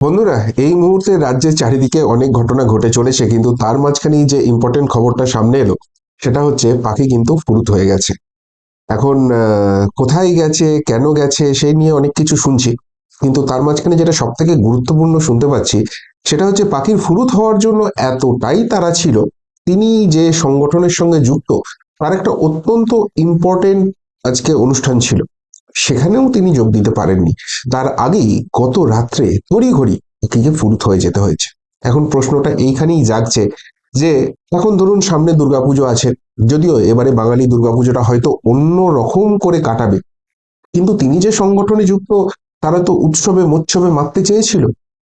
বন্ধুরা, এই মুহূর্তে রাজ্যের চারিদিকে অনেক ঘটনা ঘটে চলেছে, কিন্তু তার মাঝখানেই যে ইম্পর্টেন্ট খবরটা সামনে এলো সেটা হচ্ছে পাখি কিন্তু ফুরুত হয়ে গেছে। এখন কোথায় গেছে, কেন গেছে সেই নিয়ে অনেক কিছু শুনছি, কিন্তু তার মাঝখানে যেটা সব থেকে গুরুত্বপূর্ণ শুনতে পাচ্ছি সেটা হচ্ছে পাখির ফুরুত হওয়ার জন্য এতটাই তাড়া ছিল। তিনি যে সংগঠনের সঙ্গে যুক্ত, তার একটা অত্যন্ত ইম্পর্টেন্ট আজকে অনুষ্ঠান ছিল, সেখানেও তিনি যোগ দিতে পারেননি। তার আগেই গত রাত্রে তড়িঘড়ি পাখিকে ফুরুত হয়ে যেতে হয়েছে। এখন প্রশ্নটা এইখানেই জাগছে যে এখন ধরুন সামনে দুর্গাপুজো আছে, যদিও এবারে বাঙালি দুর্গাপুজোটা হয়তো অন্য রকম করে কাটাবে, কিন্তু তিনি যে সংগঠনে যুক্ত, তারা তো উৎসবে মোৎসবে মাততে চেয়েছিল।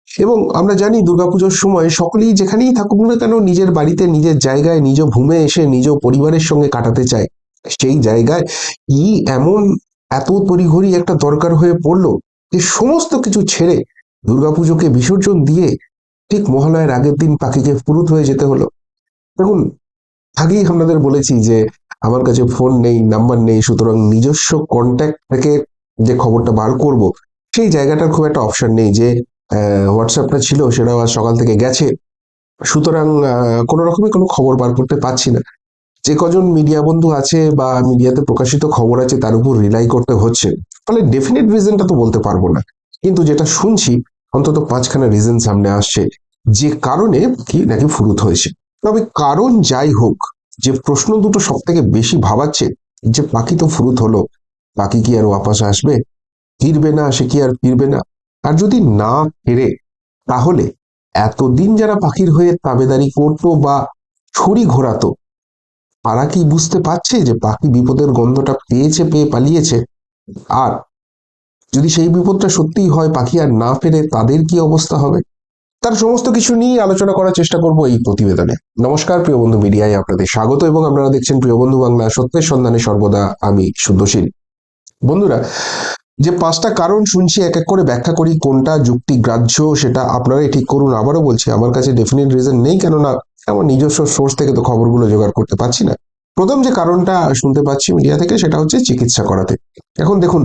এবং আমরা জানি দুর্গাপুজোর সময় সকলেই যেখানেই থাকুক না কেন নিজের বাড়িতে, নিজের জায়গায়, নিজ ভূমে এসে নিজ পরিবারের সঙ্গে কাটাতে চায়। সেই জায়গায় কি এমন এত তড়িঘড়ি একটা দরকার হয়ে পড়লো যে সমস্ত কিছু ছেড়ে দুর্গাপুজোকে বিসর্জন দিয়ে ঠিক মহালয়ার আগের দিন পাখিকে ফুরুত হয়ে যেতে হলো? দেখুন, আগেই আপনাদের বলেছি যে আমার কাছে ফোন নেই, নাম্বার নেই, সুতরাং নিজস্ব কন্ট্যাক্ট থেকে যে খবরটা বার করব সেই জায়গাটার খুব একটা অপশন নেই। যে হোয়াটসঅ্যাপটা ছিল সেটাও আজ সকাল থেকে গেছে, সুতরাং কোনো রকমই কোনো খবর বার করতে পারছি না। যে কজন মিডিয়া বন্ধু আছে বা মিডিয়াতে প্রকাশিত খবর আছে তার উপর রিলাই করতে হচ্ছে। ফলে ডেফিনেট রিজনটা তো বলতে পারবো না, কিন্তু যেটা শুনছি অন্তত পাঁচখানা রিজন সামনে আসছে যে কারণে কি নাকি ফুরুত হয়েছে। তবে কারণ যাই হোক, যে প্রশ্ন দুটো সব থেকে বেশি ভাবাচ্ছে যে পাখি তো ফুরুত হলো, পাখি কি আর ওয়াপাস আসবে? ফিরবে না, সে কি আর ফিরবে না? আর যদি না ফেরে, তাহলে এতদিন যারা পাখির হয়ে তাবেদারি করতো বা ছড়ি ঘোরাতো, তারা কি বুঝতে পারছে যে পাখি বিপদের গন্ধটা পেয়েছে, পেয়ে পালিয়েছে? আর যদি সেই বিপদটা সত্যিই হয়, পাখি আর না ফেরে, তাদের কি অবস্থা হবে? তার সমস্ত কিছু নিয়ে আলোচনা করার চেষ্টা করব এই প্রতিবেদনে। নমস্কার প্রিয় বন্ধু, মিডিয়ায় আপনাদের স্বাগত এবং আপনারা দেখছেন প্রিয় বন্ধু বাংলা, সত্যের সন্ধানে সর্বদা আমি শুদ্ধশীল। বন্ধুরা, যে পাঁচটা কারণ শুনছি এক এক করে ব্যাখ্যা করি, কোনটা যুক্তিগ্রাহ্য সেটা আপনারাই ঠিক করুন। আবারও বলছি, আমার কাছে ডেফিনেট রিজন নেই, কেননা আমার নিজস্ব সোর্স থেকে তো খবরগুলো জোগাড় করতে পারছি না। প্রথম যে কারণটা শুনতে পাচ্ছি মিডিয়া থেকে সেটা হচ্ছে চিকিৎসা করাতে। এখন দেখুন,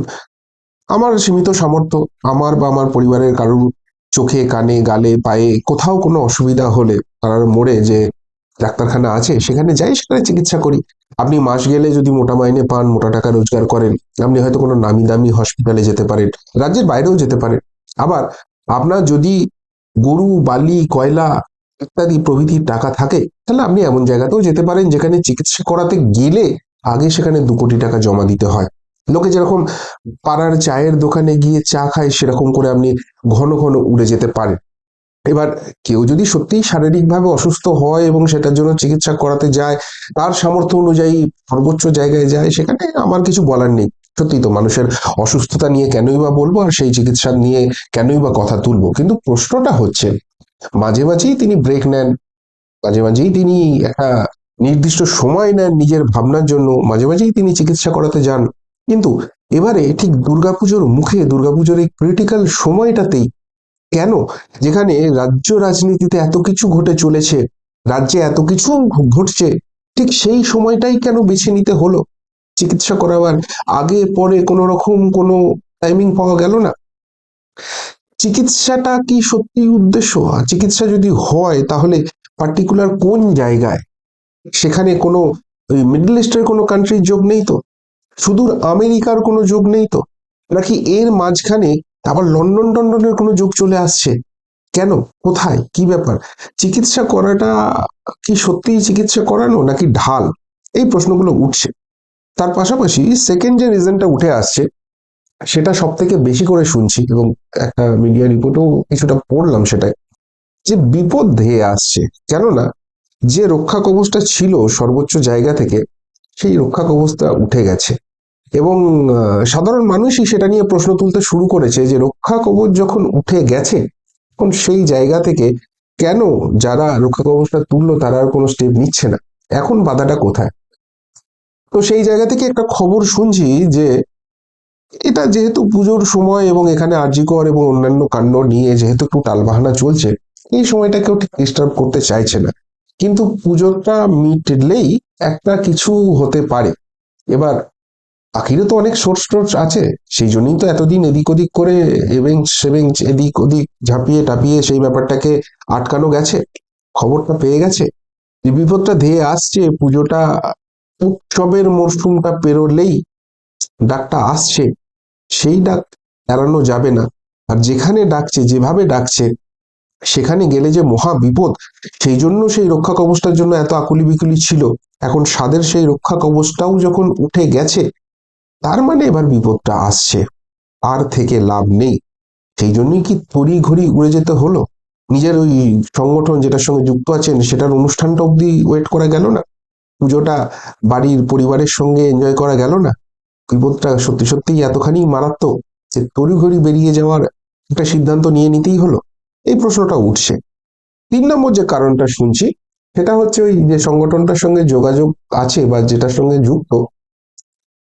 আমার সীমিত সামর্থ্য, আমার বা আমার পরিবারের কারুর চোখে, কানে, গালে, পায়ে কোথাও কোনো অসুবিধা হলে পাড়ার মোড়ে যে ডাক্তারখানা আছে সেখানে যাই, সেখানে চিকিৎসা করি। আপনি মাস গেলে যদি মোটা মাইনে পান, মোটা টাকা রোজগার করেন, আপনি হয়তো কোনো নামি দামি হসপিটালে যেতে পারেন, রাজ্যের বাইরেও যেতে পারেন। আবার আপনার যদি গরু, বালি, কয়লা ইত্যাদি প্রভৃতির টাকা থাকে, তাহলে আপনি এমন জায়গাতেও যেতে পারেন যেখানে চিকিৎসা করাতে গেলে আগে সেখানে 2 কোটি টাকা জমা দিতে হয়। লোকে যেরকম পাড়ার চায়ের দোকানে গিয়ে চা খায়, সেরকম করে আপনি ঘন ঘন উড়ে যেতে পারেন। এবার কেউ যদি সত্যিই শারীরিকভাবে অসুস্থ হয় এবং সেটার জন্য চিকিৎসা করাতে যায়, তার সামর্থ্য অনুযায়ী সর্বোচ্চ জায়গায় যায়, সেখানে আমার কিছু বলার নেই। সত্যি তো, মানুষের অসুস্থতা নিয়ে কেনই বা বলবো, আর সেই চিকিৎসা নিয়ে কেনই বা কথা তুলবো? কিন্তু প্রশ্নটা হচ্ছে, মাঝে মাঝেই তিনি ব্রেক নেন, মাঝে মাঝেই তিনি একটা নির্দিষ্ট সময় নেন নিজের ভাবনার জন্য, মাঝে মাঝেই তিনি চিকিৎসা করাতে যান, কিন্তু এবারে ঠিক দুর্গাপুজোর মুখে, দুর্গাপুজোর এই ক্রিটিক্যাল সময়টাতেই কেন, যেখানে রাজ্য রাজনীতিতে এত কিছু ঘটে চলেছে, রাজ্যে এত কিছু ঘটছে, ঠিক সেই সময়টাই কেন বেছে নিতে হলো? চিকিৎসা করাবার আগে পরে কোনো রকম কোনো টাইমিং পাওয়া গেল না? চিকিৎসাটা কি সত্যি উদ্দেশ্য? আর চিকিৎসা যদি হয় তাহলে পার্টিকুলার কোন জায়গায়? সেখানে কোনো ওই মিডল ইস্টের কোনো কান্ট্রির যোগ নেই তো? সুদূর আমেরিকার কোনো যোগ নেই তো? নাকি এর মাঝখানে আবার লন্ডন টন্ডনের কোনো যোগ চলে আসছে? কেন? কোথায়? কি ব্যাপার? চিকিৎসা করাটা কি সত্যিই চিকিৎসা করানো নাকি ঢাল? এই প্রশ্নগুলো উঠছে। তার পাশাপাশি সেকেন্ড যে রিজনটা উঠে আসছে, সেটা সব থেকে বেশি করে শুনছি এবং একটা মিডিয়া রিপোর্টও কিছুটা পড়লাম সেটাই, যে বিপদ ধেয়ে আসছে। কেননা যে রক্ষা কবচটা ছিল সর্বোচ্চ জায়গা থেকে, সেই রক্ষা কবচটা উঠে গেছে। এবং সাধারণ মানুষই সেটা নিয়ে প্রশ্ন তুলতে শুরু করেছে যে রক্ষা কবচ যখন উঠে গেছে, তখন সেই জায়গা থেকে কেন যারা রক্ষা কবচটা তুললো তারা আর কোনো স্টেপ নিচ্ছে না? এখন বাধাটা কোথায়? তো সেই জায়গা থেকে একটা খবর শুনছি যে এটা যেহেতু পুজোর সময় এবং এখানে আরজি কর এবং অন্যান্য কাণ্ড নিয়ে যেহেতু একটু টালবাহানা চলছে, এই সময়টা কেউ ঠিক ডিস্টার্ব করতে চাইছে না। কিন্তু পুজোটা মিটলেই একটা কিছু হতে পারে। এবার পাখিরও তো অনেক সোর্স টোর্স আছে, সেই জন্যই তো এতদিন এদিক ওদিক করে এবেঞ্চ সেবেঞ্চ এদিক ওদিক ঝাঁপিয়ে টাপিয়ে সেই ব্যাপারটাকে আটকানো গেছে, খবরটা পেয়ে গেছে যে বিপদটা ধেয়ে আসছে, পুজোটা উৎসবের মরশুমটা পেরোলেই ডাকটা আসছে, সেই ডাক এড়ানো যাবে না। আর যেখানে ডাকছে, যেভাবে ডাকছে, সেখানে গেলে যে মহা বিপদ, সেই জন্য সেই রক্ষা কবচটার জন্য এত আকুলি বিকুলি ছিল। এখন স্বাদের সেই রক্ষা কবচটাও যখন উঠে গেছে, তার মানে এবার বিপদটা আসছে, আর থেকে লাভ নেই। সেই জন্যই কি তড়ি ঘড়ি উড়ে যেতে হলো? নিজের ওই সংগঠন যেটার সঙ্গে যুক্ত আছেন সেটার অনুষ্ঠানটা অব্দি ওয়েট করা গেল না? পুজোটা বাড়ির পরিবারের সঙ্গে এনজয় করা গেল না? বিপদটা সত্যি সত্যিই এতখানি মারাত্মক যে তড়িঘড়ি বেরিয়ে যাওয়ার একটা সিদ্ধান্ত নিয়ে নিতেই হলো? এই প্রশ্নটা উঠছে। 3 নম্বর যে কারণটা শুনছি, সেটা হচ্ছে ওই যে সংগঠনটার সঙ্গে যোগাযোগ আছে বা যেটার সঙ্গে যুক্ত,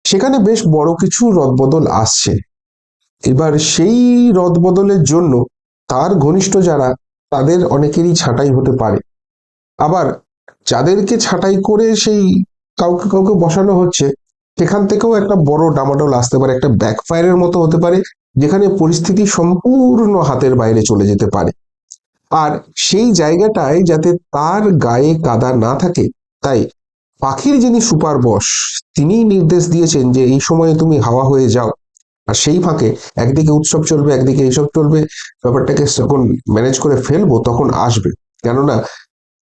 সেখানে বেশ বড় কিছু রদবদল আসছে। এবার সেই রদবদলের জন্য তার ঘনিষ্ঠ যারা, তাদের অনেকেরই ছাঁটাই হতে পারে। আবার যাদেরকে ছাঁটাই করে সেই কাউকে কাউকে বসানো হচ্ছে, সেখান থেকেও একটা বড় ডামাডোল আসতে পারে, একটা ব্যাকফায়ারের মতো হতে পারে, যেখানে পরিস্থিতি সম্পূর্ণ হাতের বাইরে চলে যেতে পারে। আর সেই জায়গাটায় যাতে তার গায়ে কাদা না থাকে, তাই পাখির যিনি সুপার বস, তিনি নির্দেশ দিয়েছেন যে এই সময়ে তুমি হাওয়া হয়ে যাও। আর সেই ফাঁকে একদিকে উৎসব চলবে, একদিকে এইসব চলবে, ব্যাপারটাকে যখন ম্যানেজ করে ফেলবো তখন আসবে। কেননা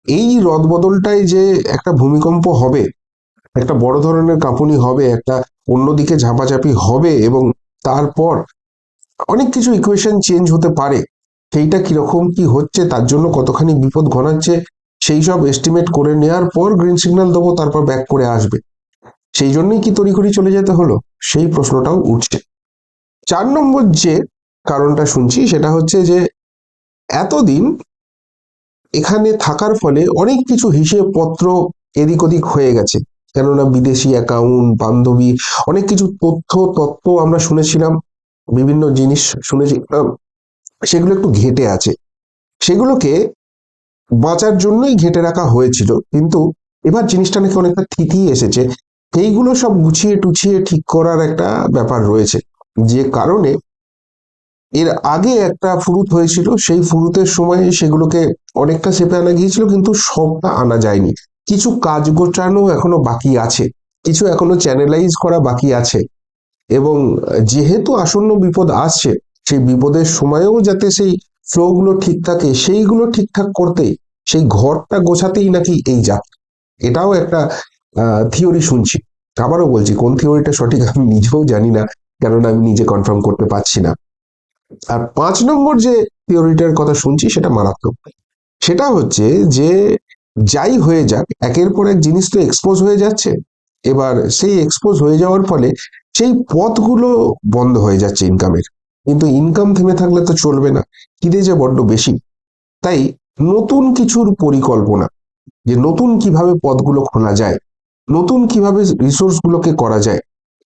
এই রদবদলটাই যে একটা ভূমিকম্প হবে, একটা বড় ধরনের কাঁপুনি হবে, একটা অন্যদিকে ঝাঁপাঝাঁপি হবে, এবং তারপর অনেক কিছু ইকুয়েশন চেঞ্জ হতে পারে। সেইটা কিরকম কি হচ্ছে, তার জন্য কতখানি বিপদ ঘনাচ্ছে, সেই সব এস্টিমেট করে নেওয়ার পর গ্রিন সিগন্যাল দেবো, তারপর ব্যাক করে আসবে। সেই জন্যই কি তড়িঘড়ি চলে যেতে হলো, সেই প্রশ্নটাও উঠছে। 4 নম্বর যে কারণটা শুনছি সেটা হচ্ছে যে এতদিন এখানে থাকার ফলে অনেক কিছু হিসেব পত্র এদিক ওদিক হয়ে গেছে। কেননা বিদেশি অ্যাকাউন্ট, বান্ধবী, অনেক কিছু তথ্য তত্ত্ব আমরা শুনেছিলাম, বিভিন্ন জিনিস শুনেছিলাম, সেগুলো একটু ঘেটে আছে। সেগুলোকে বাঁচার জন্যই ঘেটে রাখা হয়েছিল, কিন্তু এবার জিনিসটা নাকি অনেকটা থিতিয়ে এসেছে। এইগুলো সব গুছিয়ে টুছিয়ে ঠিক করার একটা ব্যাপার রয়েছে, যে কারণে এর আগে একটা ফুরুত হয়েছিল, সেই ফুরুতের সময় সেগুলোকে অনেকটা চেপে আনা গিয়েছিল, কিন্তু সবটা আনা যায়নি। কিছু কাজ গোছানো এখনো বাকি আছে, কিছু এখনো চ্যানেলাইজ করা বাকি আছে। এবং যেহেতু আসন্ন বিপদ আসছে, সেই বিপদের সময়েও যাতে সেই ফ্লো গুলো ঠিক থাকে, সেইগুলো ঠিকঠাক করতে, সেই ঘরটা গোছাতেই নাকি এই যাত্রা। এটাও একটা থিওরি শুনছি। আবারও বলছি, কোন থিওরিটা সঠিক আমি নিজেও জানি না, কেননা আমি নিজে কনফার্ম করতে পারছি না। আর 5 নম্বর যে থিওরিটার কথা শুনছি সেটা মারাত্মক। সেটা হচ্ছে যে যাই হয়ে যাক, একের পর এক জিনিস তো এক্সপোজ হয়ে যাচ্ছে। এবার সেই এক্সপোজ হয়ে যাওয়ার ফলে সেই পথগুলো বন্ধ হয়ে যাচ্ছে ইনকামের। কিন্তু ইনকাম থেমে থাকলে তো চলবে না, খিদে যে বড্ড বেশি। তাই নতুন কিছুর পরিকল্পনা, যে নতুন কিভাবে পথগুলো খোলা যায়, নতুন কিভাবে রিসোর্স গুলোকে করা যায়,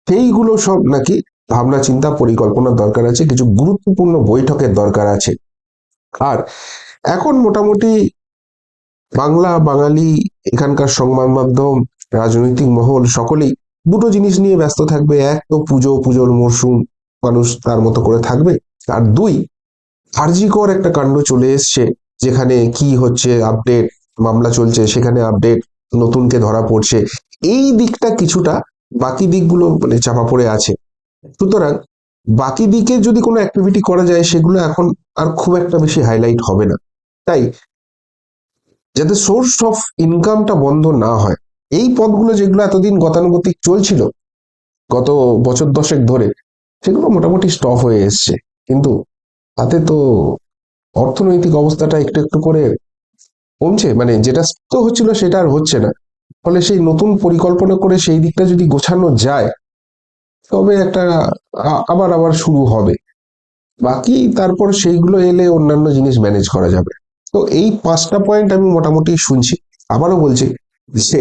সেইগুলো সব নাকি ভাবনা চিন্তা পরিকল্পনার দরকার আছে, কিছু গুরুত্বপূর্ণ বৈঠকের দরকার আছে। আর এখন মোটামুটি বাংলা বাঙালি, এখানকার সংবাদ মাধ্যম, রাজনৈতিক মহল সকলেই দুটো জিনিস নিয়ে ব্যস্ত থাকবে। এক তো পুজো, পুজোর মরশুম, মানুষ তার মতো করে থাকবে। আর দুই, আরজিকর একটা কাণ্ড চলে এসছে, যেখানে কি হচ্ছে আপডেট, মামলা চলছে সেখানে আপডেট, নতুনকে ধরা পড়ছে, এই দিকটা কিছুটা, বাকি দিকগুলো মানে চাপা পড়ে আছে। সুতরাং বাকি দিকে যদি কোনো অ্যাক্টিভিটি করা যায়, সেগুলো এখন আর খুব একটা বেশি হাইলাইট হবে না। তাই যাতে সোর্স অফ ইনকামটা বন্ধ না হয়, এই পথগুলো যেগুলো এতদিন গতানুগতিক চলছিল গত বছর দশেক ধরে, সেগুলো মোটামুটি স্টপ হয়ে এসছে। কিন্তু তাতে তো অর্থনৈতিক অবস্থাটা একটু একটু করে কমছে, মানে যেটা তো হচ্ছিল সেটা আর হচ্ছে না। ফলে সেই নতুন পরিকল্পনা করে সেই দিকটা যদি গোছানো যায়, তবে একটা আবার আবার শুরু হবে। বাকি তারপর সেইগুলো এলে অন্যান্য জিনিস ম্যানেজ করা যাবে। তো এই 5টা পয়েন্ট আমি মোটামুটি শুনছি। আবারও বলছি যে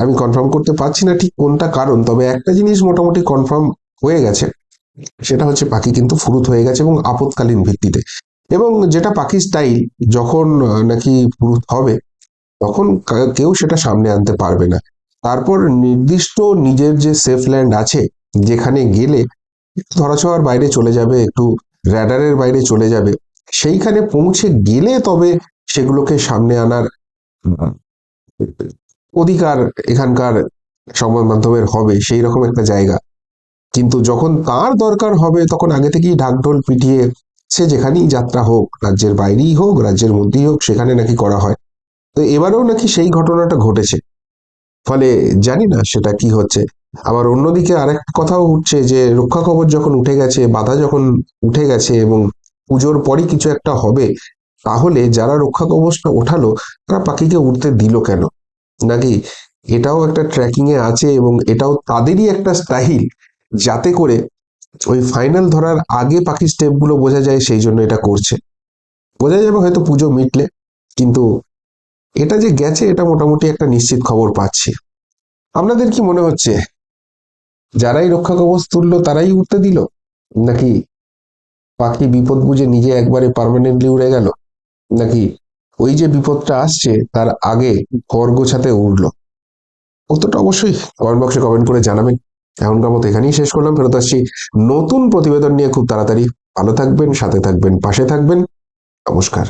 আমি কনফার্ম করতে পারছি না ঠিক কোনটা কারণ, তবে একটা জিনিস মোটামুটি কনফার্ম হয়ে গেছে, সেটা হচ্ছে পাখি কিন্তু ফুরুত হয়ে গেছে, এবং আপদকালীন ভিত্তিতে। এবং যেটা পাখি স্টাইল, যখন নাকি ফুরুত হবে, তখন কেউ সেটা সামনে আনতে পারবে না। তারপর নির্দিষ্ট নিজের যে সেফ ল্যান্ড আছে, যেখানে গেলে একটু ধরাছোঁয়ার বাইরে চলে যাবে, একটু র্যাডারের বাইরে চলে যাবে, সেইখানে পৌঁছে গেলে তবে সেগুলোকে সামনে আনার অধিকার এখানকার সংবাদ মাধ্যমের হবে, সেই রকম একটা জায়গা। কিন্তু যখন তার দরকার হবে তখন আগে থেকেই ঢাকঢোল পিটিয়ে সে যেখানেই যাত্রা হোক, রাজ্যের বাইরেই হোক রাজ্যের মধ্যেই হোক, সেখানে নাকি করা হয়। তো এবারেও নাকি সেই ঘটনাটা ঘটেছে। ফলে জানি না সেটা কি হচ্ছে। আবার অন্যদিকে আরেক কথাও উঠছে যে রক্ষা কবচ যখন উঠে গেছে, বাধা যখন উঠে গেছে এবং পুজোর পরই কিছু একটা হবে, তাহলে যারা রক্ষা কবচটা ওঠালো তারা পাখিকে উঠতে দিল কেন? নাকি এটাও একটা ট্র্যাকিং এ আছে এবং এটাও তাদেরই একটা স্টাইল, যাতে করে ওই ফাইনাল ধরার আগে পাখির স্টেপ গুলো বোঝা যায়, সেই জন্য এটা করছে। বোঝা যাবে হয়তো পুজো মিটলে, কিন্তু এটা যে গেছে এটা মোটামুটি একটা নিশ্চিত খবর পাচ্ছি। আপনাদের কি মনে হচ্ছে, যারাই রক্ষা কবচ তুললো তারাই উঠতে দিল, নাকি পাখি বিপদ বুঝে নিজে একবারে পার্মানেন্টলি উড়ে গেল, নাকি ওই যে বিপদটা আসছে তার আগে ঘর গোছাতে উঠলো? উত্তরটা অবশ্যই কমেন্ট বক্সে কমেন্ট করে জানাবেন। এখনকার মতো এখানেই শেষ করলাম, ফেরত আসছি নতুন প্রতিবেদন নিয়ে খুব তাড়াতাড়ি। ভালো থাকবেন, সাথে থাকবেন, পাশে থাকবেন। নমস্কার।